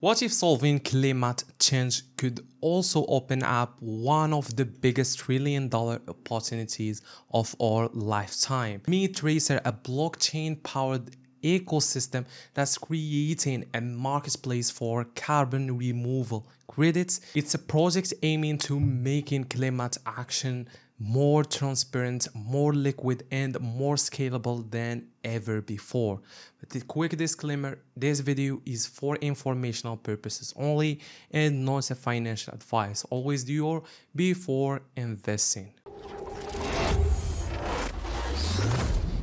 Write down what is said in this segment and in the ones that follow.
What if solving climate change could also open up one of the biggest trillion-dollar opportunities of our lifetime? Meet Tracer, a blockchain-powered ecosystem that's creating a marketplace for carbon removal credits. It's a project aiming to making climate action more transparent, more liquid, and more scalable than ever before. But the quick disclaimer, this video is for informational purposes only and not a financial advice. Always do your before investing.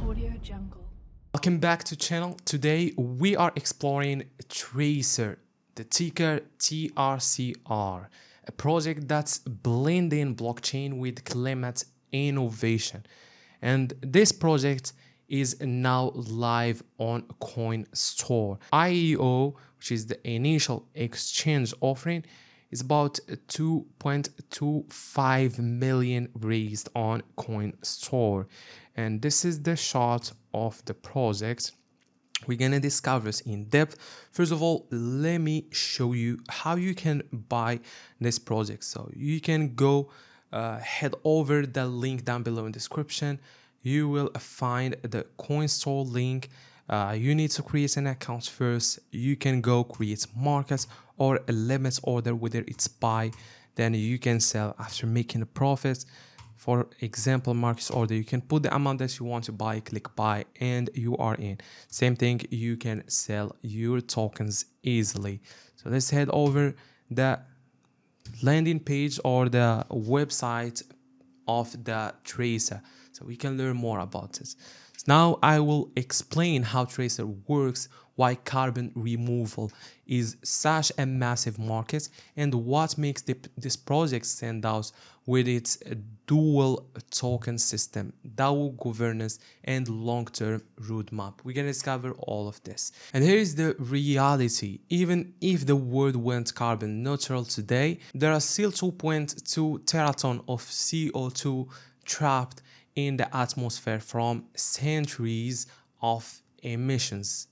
Audio Jungle. Welcome back to channel. Today we are exploring Tracer, the ticker TRCR, a project that's blending blockchain with climate innovation. And this project is now live on CoinStore. IEO, which is the initial exchange offering, is about 2.25 million raised on CoinStore. And this is the chart of the project. We're gonna discover this in depth. First of all, let me show you how you can buy this project. So you can go head over the link down below in description. You will find the CoinStore link. You need to create an account first. You can go create markets or a limit order, whether it's buy, then you can sell after making a profit. For example, market order, you can put the amount that you want to buy, click buy, and you are in. Same thing, you can sell your tokens easily. So let's head over the landing page or the website of the Tracer so we can learn more about this. So now I will explain how Tracer works, why carbon removal is such a massive market, and what makes this project stand out with its dual token system, DAO governance, and long-term roadmap. We're gonna discover all of this. And here is the reality. Even if the world went carbon neutral today, there are still 2.2 teraton of CO2 trapped in the atmosphere from centuries of emissions.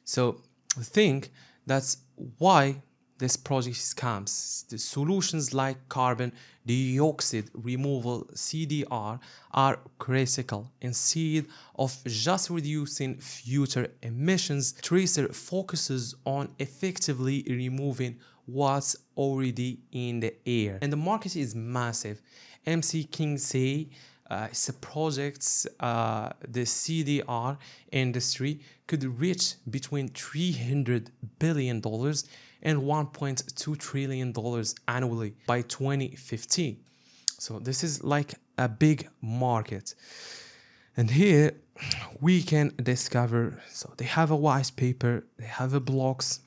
So think that's why this project comes. The solutions like carbon dioxide removal CDR are critical. Instead of just reducing future emissions, Tracer focuses on effectively removing what's already in the air. And the market is massive. MC King say it's a project, the CDR industry could reach between $300 billion and $1.2 trillion annually by 2050. So this is like a big market. And here we can discover, so they have a white paper, they have a blogs.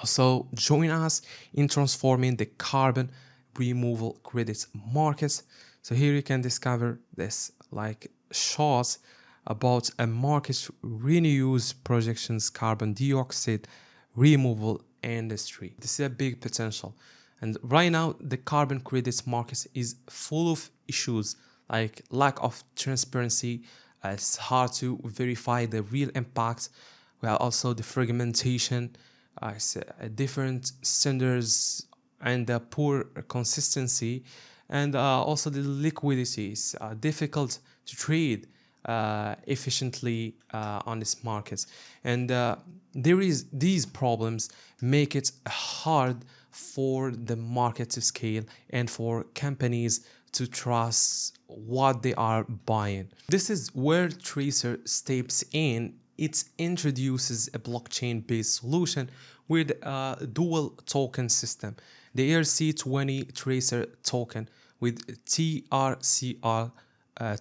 So join us in transforming the carbon removal credits markets. So here you can discover this like charts about a market renews projections carbon dioxide removal industry. This is a big potential. And right now the carbon credits market is full of issues like lack of transparency. It's hard to verify the real impact. We have also the fragmentation, different standards and poor consistency, and also the liquidity is difficult to trade efficiently on this market. And these problems make it hard for the market to scale and for companies to trust what they are buying. This is where Tracer steps in. It introduces a blockchain-based solution with a dual token system, the ERC20 Tracer token with TRCR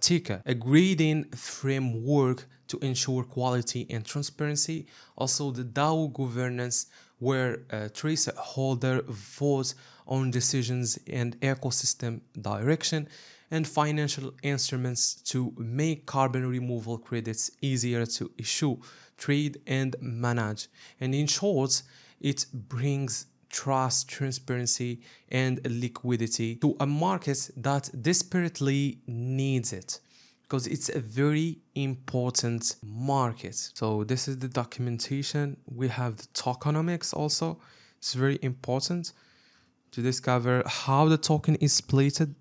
ticker, a grading framework to ensure quality and transparency. Also the DAO governance, where Tracer holder votes on decisions and ecosystem direction, and financial instruments to make carbon removal credits easier to issue, trade, and manage. And in short, it brings trust, transparency, and liquidity to a market that desperately needs it. because it's a very important market. So this is the documentation. We have the tokenomics also. It's very important to discover how the token is splitted.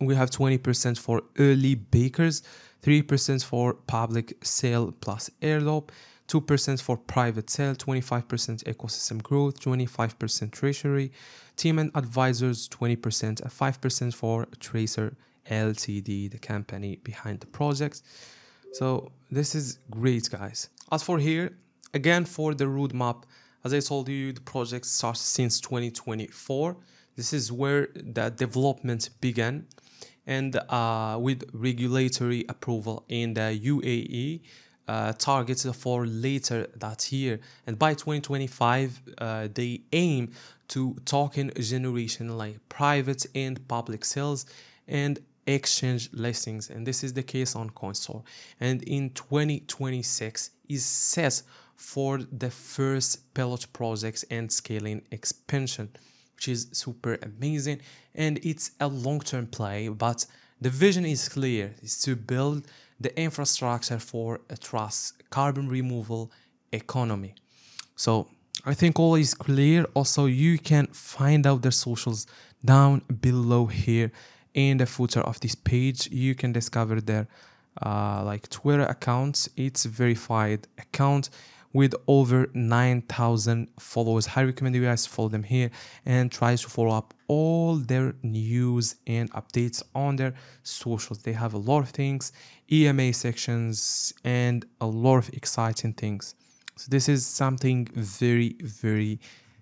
We have 20% for early bakers, 3% for public sale plus airdrop, 2% for private sale, 25% ecosystem growth, 25% treasury, team and advisors, 20%, and 5% for Tracer Ltd, the company behind the project. So this is great, guys. As for here, again, for the roadmap, as I told you, the project starts since 2024. This is where the development began, and with regulatory approval in the UAE, targeted for later that year. And by 2025, they aim to token generation like private and public sales and exchange listings, and this is the case on CoinStore. And in 2026 is set for the first pilot projects and scaling expansion, which is super amazing. And it's a long-term play, but the vision is clear. It's to build the infrastructure for a trust carbon removal economy. So I think all is clear. Also, you can find out their socials down below here in the footer of this page. You can discover their like Twitter accounts. It's a verified account with over 9,000 followers. I recommend you guys follow them here and try to follow up all their news and updates on their socials. They have a lot of things, EMA sections, and a lot of exciting things. So this is something very, very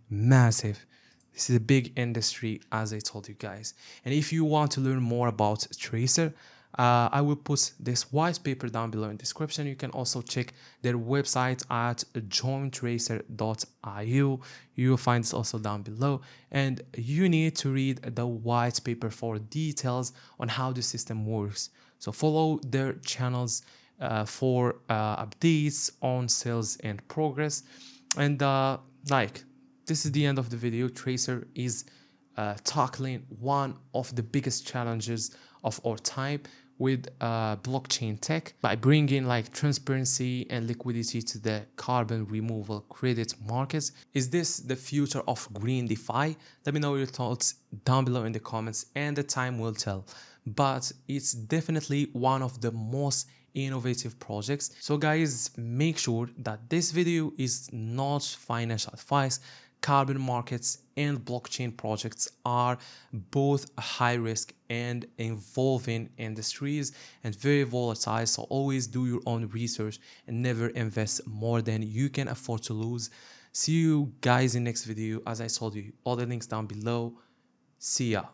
massive. This is a big industry, as I told you guys. And if you want to learn more about Tracer, I will put this white paper down below in the description. You can also check their website at jointracer.io. You will find this also down below. And you need to read the white paper for details on how the system works. So follow their channels for updates on sales and progress. And this is the end of the video. Tracer is tackling one of the biggest challenges of our time with blockchain tech by bringing like transparency and liquidity to the carbon removal credit markets. Is this the future of green DeFi? Let me know your thoughts down below in the comments, and the time will tell. But it's definitely one of the most innovative projects. So guys, make sure that this video is not financial advice. Carbon markets and blockchain projects are both high risk and involving industries and very volatile. So always do your own research and never invest more than you can afford to lose. See you guys in next video. As I told you, all the links down below. See ya.